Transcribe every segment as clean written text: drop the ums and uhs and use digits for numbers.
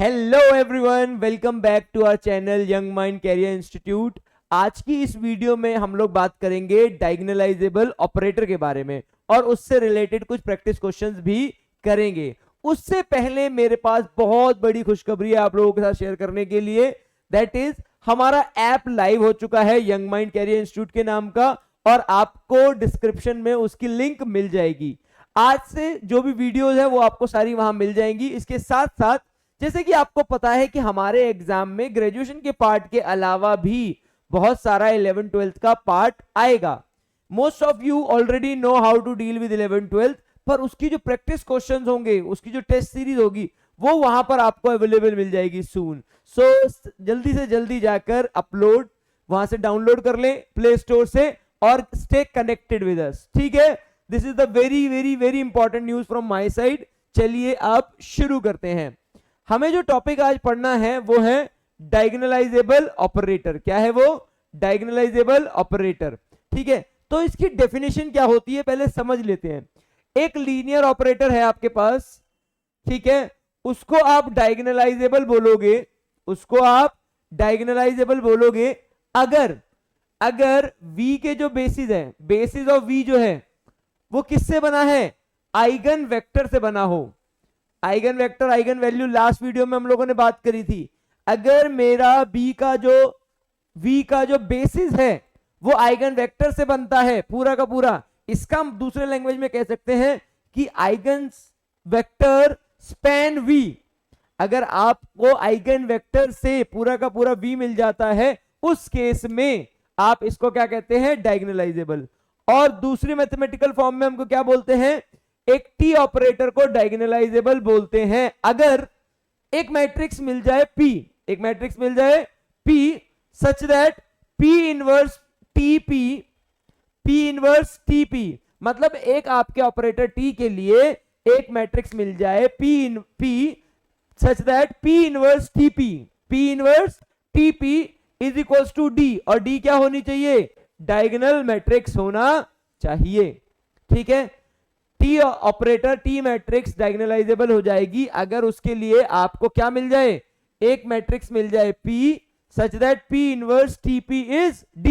Hello everyone, welcome back to our channel young mind career institute. आज की इस video में हम लोग बात करेंगे डायगोनलाइजेबल ऑपरेटर के बारे में और उससे रिलेटेड कुछ प्रैक्टिस क्वेश्चंस भी करेंगे। उससे पहले मेरे पास बहुत बड़ी खुशखबरी है आप लोगों के साथ शेयर करने के लिए। दैट इज हमारा ऐप लाइव हो चुका है यंग माइंड कैरियर इंस्टीट्यूट के नाम का, और आपको डिस्क्रिप्शन में उसकी लिंक मिल जाएगी। आज से जो भी वीडियोज है वो आपको सारी वहां मिल जाएंगी। इसके साथ साथ जैसे कि आपको पता है कि हमारे एग्जाम में ग्रेजुएशन के पार्ट के अलावा भी बहुत सारा 11th-12th का पार्ट आएगा। Most of you already know how to deal with 11th-12th, पर उसकी जो प्रैक्टिस क्वेश्चंस होंगे, उसकी जो टेस्ट सीरीज होगी, वो वहां पर आपको अवेलेबल मिल जाएगी सून। सो जल्दी से जल्दी जाकर अपलोड वहां से डाउनलोड कर लें प्ले स्टोर से और स्टे कनेक्टेड विद अस। ठीक है, this is the very very very important news from my side. चलिए आप शुरू करते हैं। हमें जो टॉपिक आज पढ़ना है वो है डायगोनलाइजेबल ऑपरेटर। क्या है वो? Diagonalisable operator. ठीक है, तो इसकी डेफिनेशन क्या होती है पहले समझ लेते हैं। एक लीनियर ऑपरेटर है आपके पास, ठीक है, उसको आप डायगोनलाइजेबल बोलोगे, उसको आप डायगोनलाइजेबल बोलोगे अगर v के जो बेसिस है, बेसिस ऑफ v जो है वो किससे बना है? आइगन वेक्टर से बना हो। Eigen vector, eigen value last video में हम लोगों ने बात करी थी। अगर मेरा v का जो बेसिस है वो आइगन वेक्टर से बनता है पूरा का पूरा, इसका हम दूसरे लैंग्वेज में कह सकते हैं कि आइगन वेक्टर स्पैन v। अगर आपको आइगन वेक्टर से पूरा का पूरा v मिल जाता है, उस केस में आप इसको क्या कहते हैं? डायगोनलाइजेबल। और दूसरी मैथमेटिकल फॉर्म में हमको क्या बोलते हैं? एक टी ऑपरेटर को डायगोनलाइजेबल बोलते हैं अगर एक मैट्रिक्स मिल जाए P, एक मैट्रिक्स मिल जाए P such that P inverse TP, मतलब एक आपके ऑपरेटर T के लिए एक मैट्रिक्स मिल जाए P such that P inverse TP is equals to D, और D क्या होनी चाहिए? डायगोनल मैट्रिक्स होना चाहिए। ठीक है, T operator, T matrix diagonalisable हो जाएगी अगर उसके लिए आपको क्या मिल जाए? एक मैट्रिक्स मिल जाए P such that P inverse TP is D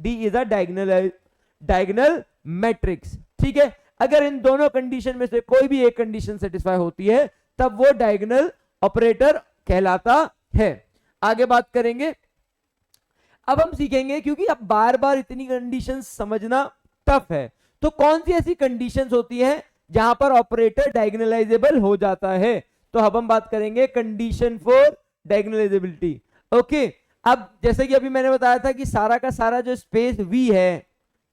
is a diagonal matrix. ठीक है, अगर इन दोनों कंडीशन में से कोई भी एक कंडीशन सेटिस्फाई होती है तब वो डायगोनल ऑपरेटर कहलाता है। आगे बात करेंगे। अब हम सीखेंगे, क्योंकि अब बार बार इतनी कंडीशंस समझना टफ है, तो कौन सी ऐसी कंडीशंस होती हैं जहां पर ऑपरेटर डायगोनलाइजेबल हो जाता है। तो अब हम बात करेंगे कंडीशन फॉर डायगोनलाइजेबिलिटी। ओके, अब जैसे कि अभी मैंने बताया था कि सारा का सारा जो स्पेस V है,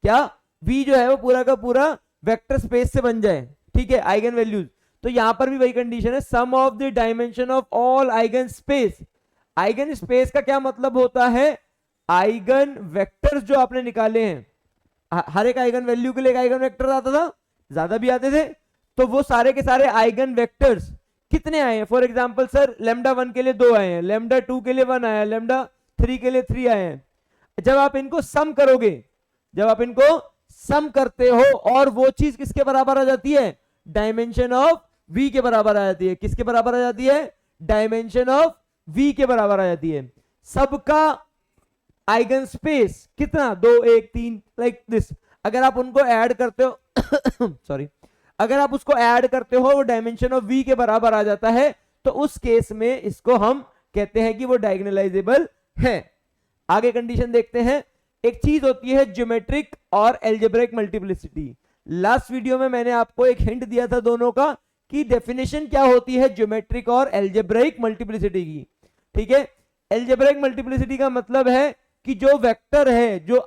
क्या V जो है वो पूरा का पूरा वेक्टर स्पेस से बन जाए। ठीक है, आइगन वैल्यूज। तो यहां पर भी वही कंडीशन है, sum of the dimension of all eigen space. Eigen space का क्या मतलब होता है? आइगन वेक्टर्स जो आपने निकाले हैं, हर एक आइगन वैल्यू के लिए एक आइगन वेक्टर आता था, ज्यादा भी आते थे, तो वो सारे के सारे आइगन वेक्टर्स कितने आए हैं? फॉर एग्जांपल सर, लैम्डा 1 के लिए 2 आए हैं, लैम्डा 2 के लिए 1 आया, लैम्डा 3 के लिए 3 आए हैं। जब आप इनको सम करोगे, जब आप इनको सम करते हो, और वो चीज किसके बराबर आ जाती है? डायमेंशन ऑफ v के बराबर आ जाती है। किसके बराबर आ जाती है? डायमेंशन ऑफ v के बराबर आ जाती है। सबका आइगन स्पेस कितना? 2 1 3 लाइक दिस। अगर आप उनको ऐड करते हो सॉरी, अगर आप उसको ऐड करते हो, वो डायमेंशन ऑफ v के बराबर आ जाता है, तो उस केस में इसको हम कहते हैं कि वो डायगोनलाइजेबल है। आगे कंडीशन देखते हैं। एक चीज होती है ज्योमेट्रिक और एल्जेब्रिक मल्टीप्लिसिटी। लास्ट वीडियो में मैंने आपको एक हिंट दिया था दोनों का, कि डेफिनेशन क्या होती है ज्योमेट्रिक और एल्जेब्रिक मल्टीप्लिसिटी की। ठीक है, एल्जेब्रिक मल्टीप्लिसिटी का मतलब है कि जो वेक्टर है, जो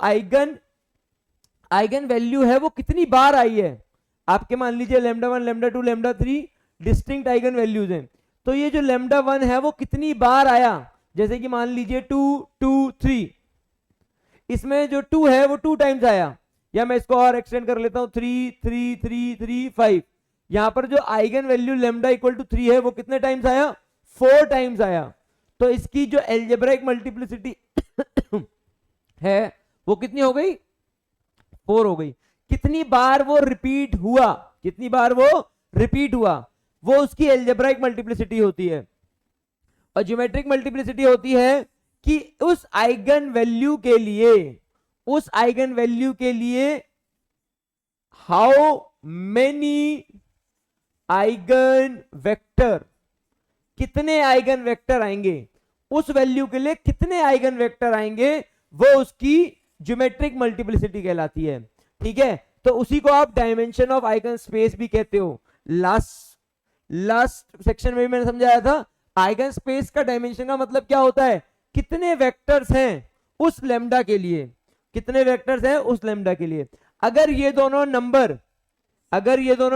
आइगन वैल्यू है, वो कितनी बार आई है। आपके मान लीजिए lambda 1, lambda 2, lambda 3 distinct eigen values हैं, तो ये जो लैम्डा 1 है वो कितनी बार आया? जैसे कि मान लीजिए 2 2 3, इसमें जो 2 है वो 2 टाइम्स आया, या मैं इसको और एक्सटेंड कर लेता हूं 3 3 3 3 5। यहां पर जो eigen value lambda equal to 3 है वो कितने टाइम्स आया? 4 टाइम्स आया। तो इसकी जो एल्जेब्रिक मल्टीप्लिसिटी है वो कितनी हो गई? 4 हो गई। कितनी बार वो रिपीट हुआ, कितनी बार वो रिपीट हुआ, वो उसकी एल्जेब्रिक मल्टीप्लिसिटी होती है। और ज्योमेट्रिक मल्टीप्लिसिटी होती है कि उस आइगन वैल्यू के लिए हाउ मेनी आइगन वेक्टर, कितने आइगन वेक्टर आएंगे, उस वैल्यू के लिए कितने आइगन वेक्टर आएंगे, वो उसकी ज्योमेट्रिक मल्टीप्लिसिटी कहलाती है। ठीक है, तो उसी को आप डायमेंशन ऑफ आइगन स्पेस भी कहते हो। लास्ट सेक्शन में भी मैंने समझाया था, आइगन स्पेस का डायमेंशन का मतलब क्या होता है, कितने वेक्टर्स हैं उस लेमडा के लिए, कितने वेक्टर्स हैं उस लेमडा के लिए। अगर ये दोनों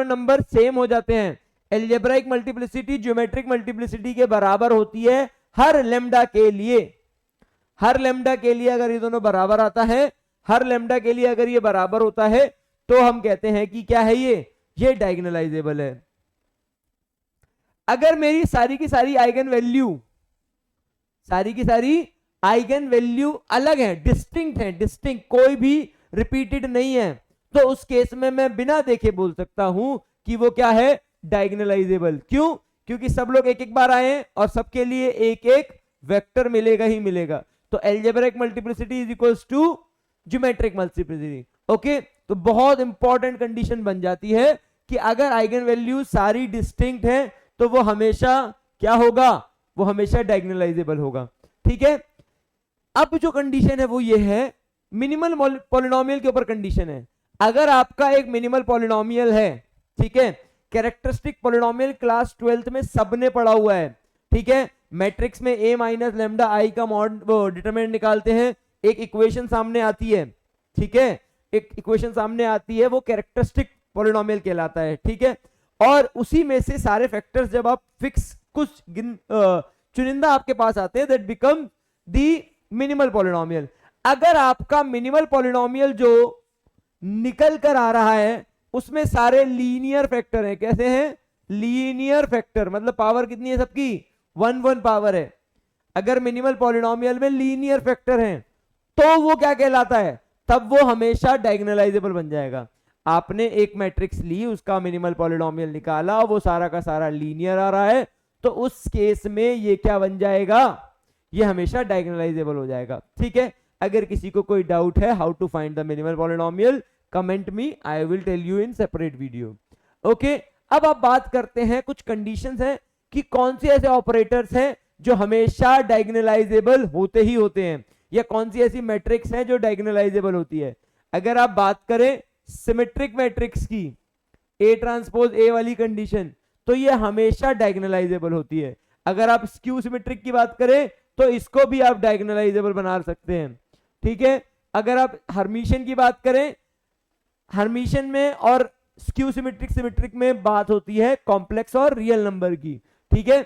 नंबर सेम हो जाते हैं, एल्जेब्राइक मल्टीप्लिसिटी ज्योमेट्रिक मल्टीप्लिसिटी के बराबर होती है हर लेमडा के लिए। अगर ये दोनों बराबर आता है, हर लेमडा के लिए अगर ये बराबर होता है, तो हम कहते हैं कि क्या है, ये डायगोनलाइजेबल है। अगर मेरी सारी की सारी आइगन वैल्यू अलग है, डिस्टिंक्ट, कोई भी रिपीटेड नहीं है, तो उस केस में मैं बिना देखे बोल सकता हूं कि वो क्या है, डायगोनलाइजेबल। क्यों? क्योंकि सब लोग एक एक बार आए और सबके लिए एक एक वेक्टर मिलेगा ही मिलेगा। तो algebraic multiplicity is equals to geometric multiplicity. Okay, तो बहुत इंपॉर्टेंट कंडीशन बन जाती है कि अगर आइगन वैल्यू सारी डिस्टिंक्ट है तो वो हमेशा क्या होगा, वो हमेशा डायगोनलाइजेबल होगा। ठीक है, अब जो कंडीशन है वो ये है, मिनिमल पॉलिनोमियल के ऊपर कंडीशन है। अगर आपका एक मिनिमल पॉलिनोमियल है, ठीक है, कैरेक्टरिस्टिक पॉलिनोमियल क्लास 12th में सबने पढ़ा हुआ है। ठीक है, मैट्रिक्स में a माइनस लेमडा आई का मॉड वो डिटरमिनेंट निकालते हैं, एक इक्वेशन सामने आती है। ठीक है, एक इक्वेशन सामने आती है, वो कैरेक्टरिस्टिक पॉलिनोमियल कहलाता है। ठीक है, और उसी में से सारे फैक्टर्स जब आप फिक्स कुछ चुनिंदा आपके पास आते हैं, that become the minimal polynomial. अगर आपका मिनिमल पॉलिनोमियल जो निकल कर आ रहा है उसमें सारे लीनियर फैक्टर हैं, कैसे हैं, लीनियर फैक्टर, मतलब पावर कितनी है सबकी, 1 पावर है। अगर मिनिमल पॉलिनोमियल में लीनियर फैक्टर हैं तो वो क्या कहलाता है, तब वो हमेशा डायगोनलाइजेबल बन जाएगा। आपने एक मैट्रिक्स ली, उसका मिनिमल पॉलिनोमियल निकाला, वो सारा का सारा लीनियर आ रहा है, तो उस केस में ये क्या बन जाएगा, ये हमेशा डायगोनलाइजेबल हो जाएगा। ठीक है, अगर किसी को कोई डाउट है how to find the minimal polynomial, comment me, I will tell you in separate video. Okay, अब आप बात करते हैं, कुछ कंडीशंस हैं कि कौन से ऐसे ऑपरेटर्स हैं जो हमेशा डायगोनलाइजेबल होते ही होते हैं, या कौन सी ऐसी मैट्रिक्स हैं जो डायगोनलाइजेबल होती है। अगर आप बात करें सिमेट्रिक मैट्रिक्स की, ए ट्रांसपोज ए वाली कंडीशन, तो ये हमेशा डायगोनलाइजेबल होती है। अगर आप स्क्यू सिमेट्रिक की बात करें तो इसको भी आप डायगोनलाइजेबल बना सकते हैं। ठीक है, अगर आप हर्मिशियन की बात करें, हर्मिशियन में और स्क्यू सिमेट्रिक में बात होती है कॉम्प्लेक्स और रियल नंबर की। ठीक है,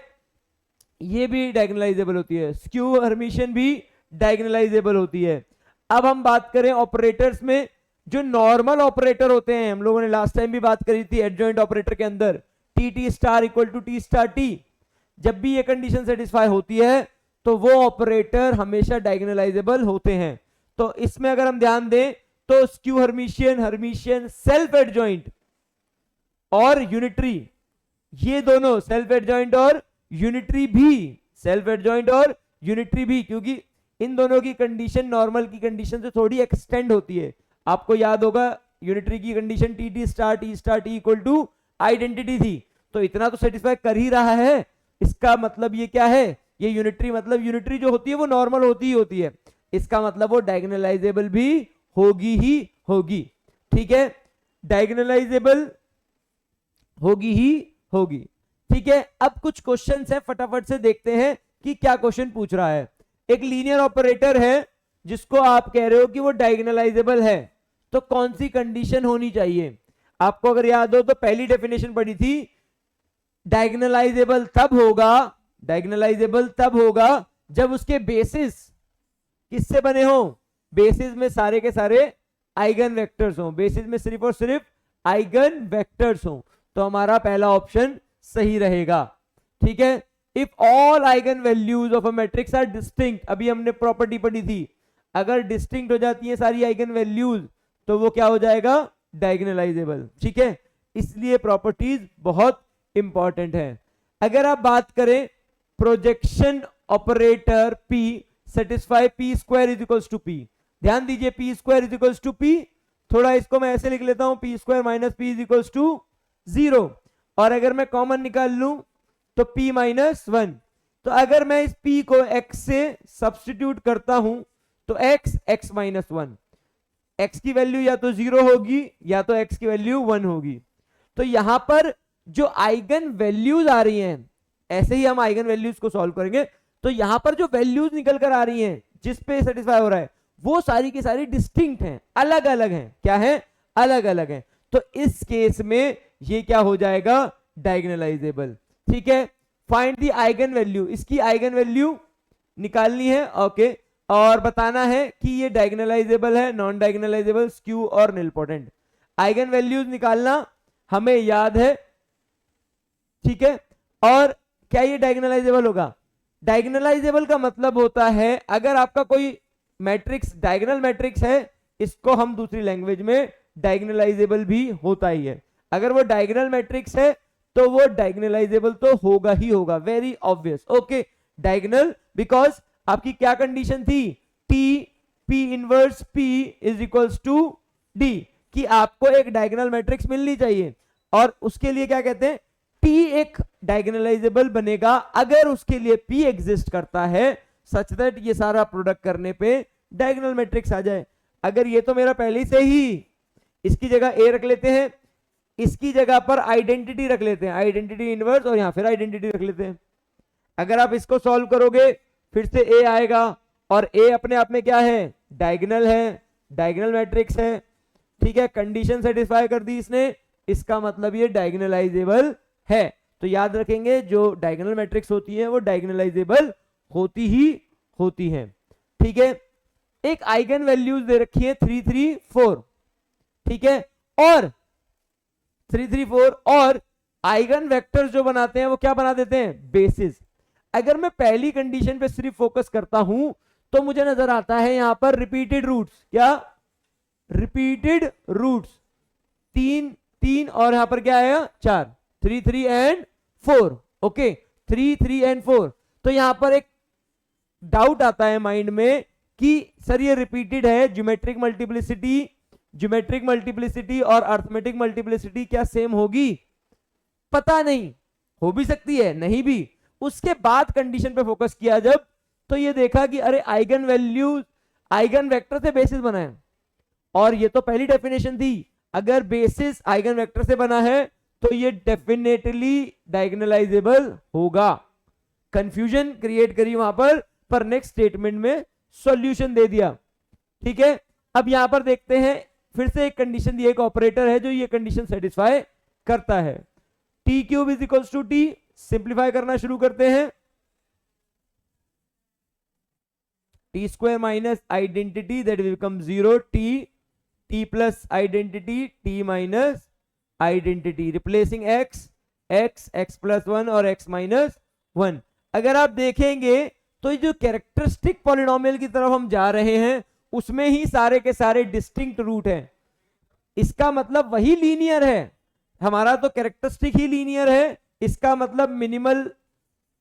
ये भी डायगोनलाइजेबल होती है, स्क्यू हर्मिशियन भी डायगोनलाइजेबल होती है। अब हम बात करें ऑपरेटर्स में, जो नॉर्मल ऑपरेटर होते हैं, हम लोगों ने लास्ट टाइम भी बात करी थी एडजॉइंट ऑपरेटर के अंदर, T star equal to T star T, जब भी ये कंडीशन सेटिस्फाई होती है तो वो ऑपरेटर हमेशा डायगोनलाइजेबल होते हैं। तो इसमें अगर हम ध्यान दें तो स्क्यू हर्मिशियन सेल्फ एडजॉइंट और यूनिटरी, ये दोनों सेल्फ एडजॉइंट और यूनिटरी भी, क्योंकि इन दोनों की कंडीशन नॉर्मल की कंडीशन से थोड़ी एक्सटेंड होती है। आपको याद होगा यूनिटरी की condition T star T equal to identity थी, तो इतना तो सेटिस्फाई कर ही रहा है, इसका मतलब ये क्या है, ये यूनिटरी, मतलब यूनिटरी जो होती है वो नॉर्मल होती ही होती है, इसका मतलब वो डायगोनलाइजेबल भी होगी ही होगी। ठीक है, डायगोनलाइजेबल होगी ही होगी। ठीक है, अब कुछ क्वेश्चंस हैं, फटाफट से देखते हैं कि क्या क्वेश्चन पूछ रहा है। एक लीनियर ऑपरेटर है जिसको आप कह रहे हो कि वो डायगोनलाइजेबल है, तो कौन सी कंडीशन होनी चाहिए। आपको अगर याद हो तो पहली डेफिनेशन पढ़ी थी, डायगोनलाइजेबल तब होगा जब उसके बेसिस किससे बने हो, बेसिस में सारे के सारे आइगन वेक्टर्स हो, बेसिस में सिर्फ और सिर्फ आइगन वेक्टर्स हो, तो हमारा पहला ऑप्शन सही रहेगा। ठीक है, if all eigen values of a matrix are distinct, अभी हमने प्रॉपर्टी पढ़ी थी, अगर डिस्टिंक्ट हो जाती है सारी आइगन वैल्यूज तो वो क्या हो जाएगा, डायगोनलाइजेबल। ठीक है, इसलिए प्रॉपर्टीज बहुत इंपॉर्टेंट है। अगर आप बात करें projection operator P satisfy P square is equals to P। ध्यान दीजिए P square is equals to P, थोड़ा इसको मैं ऐसे लिख लेता हूं, P square minus P is equals to 0, और अगर मैं कॉमन निकाल लूं तो P माइनस 1। तो अगर मैं इस P को x से सब्स्टिट्यूट करता हूं तो x माइनस 1, x की वैल्यू या तो 0 होगी या तो x की वैल्यू 1 होगी। तो यहां पर जो आइगन वैल्यूज आ रही हैं, ऐसे ही हम आइगन वैल्यूज को सॉल्व करेंगे, तो यहां पर जो वैल्यूज निकल कर आ रही हैं जिस पे सेटिस्फाई हो रहा है वो सारी की सारी डिस्टिंक्ट हैं, अलग अलग हैं। क्या है? अलग अलग हैं। तो इस केस में ये क्या हो जाएगा? डायगोनलाइजेबल। ठीक है, फाइंड द आइगन वैल्यू, इसकी आइगन वैल्यू निकालनी है। ओके, और बताना है कि ये डायगोनलाइजेबल है, नॉन डायगोनलाइजेबल, स्क्यू और निलपोटेंट। आइगन वैल्यूज निकालना हमें याद है। ठीक है, और क्या ये डायगोनलाइजेबल होगा? डायगोनलाइजेबल का मतलब होता है अगर आपका कोई मैट्रिक्स डायगोनल मैट्रिक्स है, इसको हम दूसरी लैंग्वेज में डायगोनलाइजेबल भी होता ही है। अगर वो डायगोनल मैट्रिक्स है तो वो डायगोनलाइजेबल तो होगा ही होगा, very obvious. Okay, diagonal because आपकी क्या कंडीशन थी? P inverse P is equals to D, कि आपको एक डायगोनल मैट्रिक्स मिलनी चाहिए, और उसके लिए क्या कहते हैं? T एक डायगोनलाइजेबल बनेगा अगर उसके लिए P एग्जिस्ट करता है सच दैट ये सारा प्रोडक्ट करने पे डायगोनल मैट्रिक्स आ जाए। अगर ये तो मेरा पहले से ही, इसकी जगह A रख लेते हैं, इसकी जगह पर आइडेंटिटी रख लेते हैं, आइडेंटिटी इनवर्स, और यहां फिर आइडेंटिटी रख लेते हैं। अगर आप इसको सॉल्व करोगे फिर से A आएगा, और A अपने आप में क्या है? डायगोनल है, डायगोनल मैट्रिक्स है। ठीक है, कंडीशन सेटिस्फाई कर दी इसने, इसका मतलब ये डायगोनलाइजेबल है। तो याद रखेंगे जो डायगोनल मैट्रिक्स होती है वो डायगोनलाइजेबल होती ही होती है। ठीक है, एक आइगन वैल्यूज दे रखी है 3 3 4। ठीक है, और 3 3 4 और आइगन वेक्टर्स जो बनाते हैं वो क्या बना देते हैं? बेसिस। अगर मैं पहली कंडीशन पे सिर्फ फोकस करता हूं तो मुझे नजर आता है यहां पर रिपीटेड रूट्स। क्या? रिपीटेड रूट्स, 3 3, और यहां पर क्या आएगा? 4, 3 3 एंड 4। Okay, 3 3 and 4। तो यहां पर एक डाउट आता है माइंड में कि सर ये रिपीटेड है, ज्योमेट्रिक मल्टीप्लिसिटी और अर्थमेटिक मल्टीप्लिसिटी क्या सेम होगी? पता नहीं, हो भी सकती है, नहीं भी। उसके बाद कंडीशन पे फोकस किया जब, तो ये देखा कि अरे आइगन वैल्यूज आइगन वेक्टर से बेसिस बना है, और ये तो पहली डेफिनेशन थी, अगर बेसिस आइगन वेक्टर से बना है तो ये डेफिनेटली डायगोनलाइजेबल होगा। कंफ्यूजन क्रिएट करी वहां पर नेक्स्ट स्टेटमेंट में सॉल्यूशन दे दिया। ठीक है, अब यहां पर देखते हैं, फिर से एक कंडीशन दी, एक ऑपरेटर है जो ये कंडीशन सेटिस्फाई करता है। T cube is equals to T, simplify करना शुरू करते हैं। T square minus identity that will become 0, T plus identity T minus identity, replacing x plus 1 और x माइनस 1। अगर आप देखेंगे तो ये जो कैरेक्टरिस्टिक पॉलिनोमियल की तरफ हम जा रहे हैं उसमें ही सारे के सारे डिस्टिंक्ट रूट हैं। इसका मतलब वही लीनियर है, हमारा तो कैरेक्टरिस्टिक ही लीनियर है, इसका मतलब मिनिमल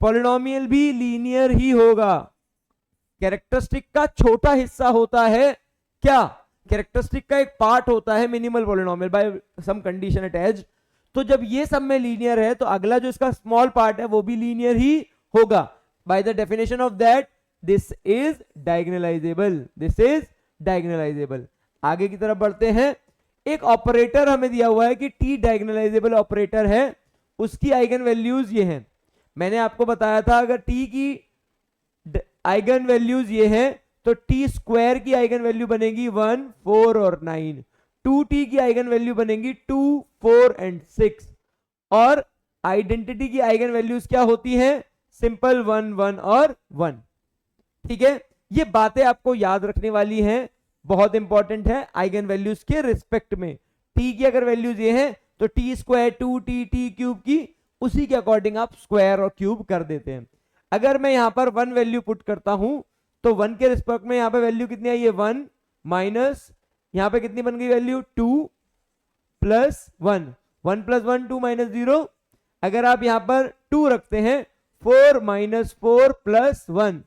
पॉलिनोमियल भी लीनियर ही होगा। कैरेक्टरिस्टिक का छोटा हिस्सा होता है क्या? कैरेक्टरिस्टिक का एक पार्ट होता है minimal polynomial by some condition attached. तो जब ये सब में लीनियर है तो अगला जो इसका स्मॉल पार्ट है वो भी लीनियर ही होगा। By the definition of that this is diagonalisable. आगे की तरफ बढ़ते हैं। एक ऑपरेटर हमें दिया हुआ है कि टी डायगोनलाइजेबल ऑपरेटर है, उसकी आइगन वैल्यूज ये हैं। मैंने आपको बताया था अगर टी की आइगन वैल्यूज ये हैं तो टी स्क्वायर की आइगन वैल्यू बनेगी 1 4 और 9, 2t की आइगन वैल्यू बनेगी 2 4 एंड 6, और आइडेंटिटी की आइगन वैल्यूज क्या होती हैं? सिंपल 1 1 और 1। ठीक है, ये बातें आपको याद रखने वाली हैं, बहुत इंपॉर्टेंट है आइगन वैल्यूज के रिस्पेक्ट में। टी की अगर वैल्यूज ये हैं तो T square 2t T cube की उसी के अकॉर्डिंग आप स्क्वायर और क्यूब कर देते हैं। अगर मैं यहां पर 1 वैल्यू पुट करता हूं तो 1 के रिस्पेक्ट में यहां पे वैल्यू कितनी आई है? 1 माइनस यहां पे कितनी बन गई वैल्यू? 2 plus 1, 1 plus 1 2 minus 0। अगर आप यहां पर 2 रखते हैं 4 माइनस 4 प्लस 1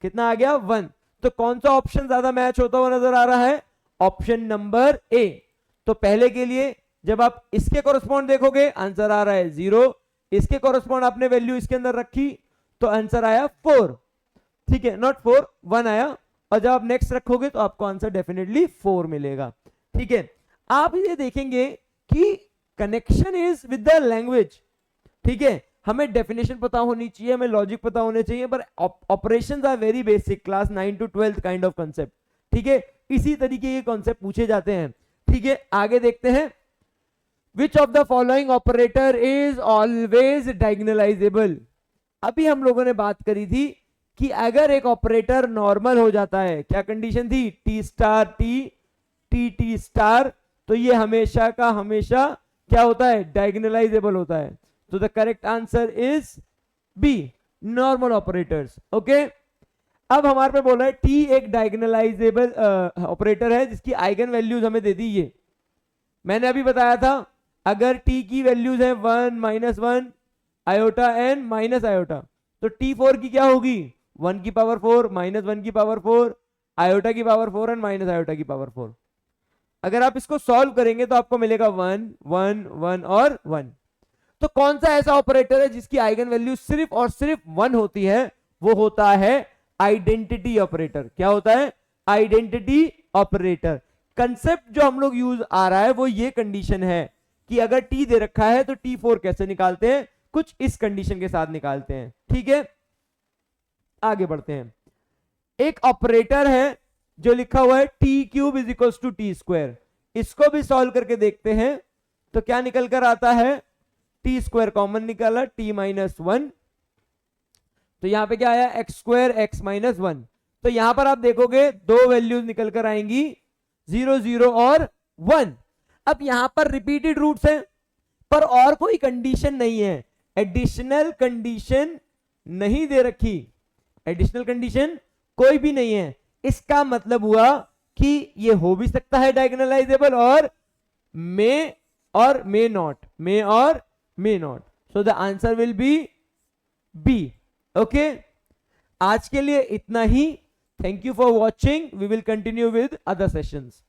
कितना आ गया 1। तो कौन सा ऑप्शन ज्यादा मैच होता हुआ नजर आ रहा है, ऑप्शन नंबर ए। तो पहले के लिए जब आप इसके कोरस्पॉन्ड देखोगे आंसर आ रहा है 0, इसके कोरस्पॉन्ड आपने वैल्यू इसके अंदर रखी तो आंसर आया 4, ठीक है, नॉट 4 1 आया, और जब आप नेक्स्ट रखोगे तो आपको आंसर डेफिनेटली 4 मिलेगा, ठीक है। आप ये देखेंगे कि connection is with the language, ठीक है, हमें डेफिनेशन पता होनी चाहिए, हमें लॉजिक पता होने चाहिए, पर operations are very basic, class 9 to 12 kind of concept, ठीक है, इसी तरीके के कॉन्सेप्ट पूछे जाते हैं, ठीक है। आगे देखते हैं, which of the following operator is always diagonalisable. अभी हम लोगों ने बात करी थी कि अगर एक ऑपरेटर नॉर्मल हो जाता है, क्या कंडीशन थी, T star T T T star, तो ये हमेशा का हमेशा क्या होता है, डायगोनलाइजेबल होता है। तो the correct answer is B, normal operators, okay. अब हमारे पे बोला है टी एक डायगोनलाइजेबल ऑपरेटर है जिसकी आइगन वैल्यूज हमें दे दी है। मैंने अभी बताया था अगर टी की वैल्यूज है 1 minus 1 iota and minus iota, तो टी 4 की क्या होगी 1 की पावर 4 माइनस 1 की पावर 4 आयोटा की पावर 4 एंड माइनस आयोटा की पावर 4। अगर आप इसको सॉल्व करेंगे तो आपको मिलेगा 1 1 1 और 1। तो कौन सा ऐसा ऑपरेटर है जिसकी आइगन वैल्यू सिर्फ और सिर्फ 1 होती है, वो होता है आइडेंटिटी ऑपरेटर। क्या होता है, आइडेंटिटी ऑपरेटर। कंसेप्ट जो हम लोग यूज आ रहा है वो ये कंडीशन है कि अगर टी दे रखा है तो T4 कैसे निकालते हैं, कुछ इस कंडीशन के साथ निकालते हैं, ठीक है। आगे बढ़ते हैं, एक ऑपरेटर है जो लिखा हुआ है T cube is equal to T square, इसको भी सॉल्व करके देखते हैं तो क्या निकल कर आता है, टी स्क्वायर कॉमन निकाला टी माइनस 1, तो यहां पे क्या आया एक्स स्क्वायर एक्स माइनस 1। तो यहां पर आप देखोगे दो वैल्यूज निकल कर आएंगी 0 0 और 1। अब यहां पर रिपीटेड रूट्स हैं पर और कोई कंडीशन नहीं है, एडिशनल कंडीशन नहीं दे रखी, एडिशनल कंडीशन कोई भी नहीं है। इसका मतलब हुआ कि ये हो भी सकता है डायगोनलाइजेबल और may not, so the answer will be B, okay. आज के लिए इतना ही, thank you for watching, we will continue with other sessions.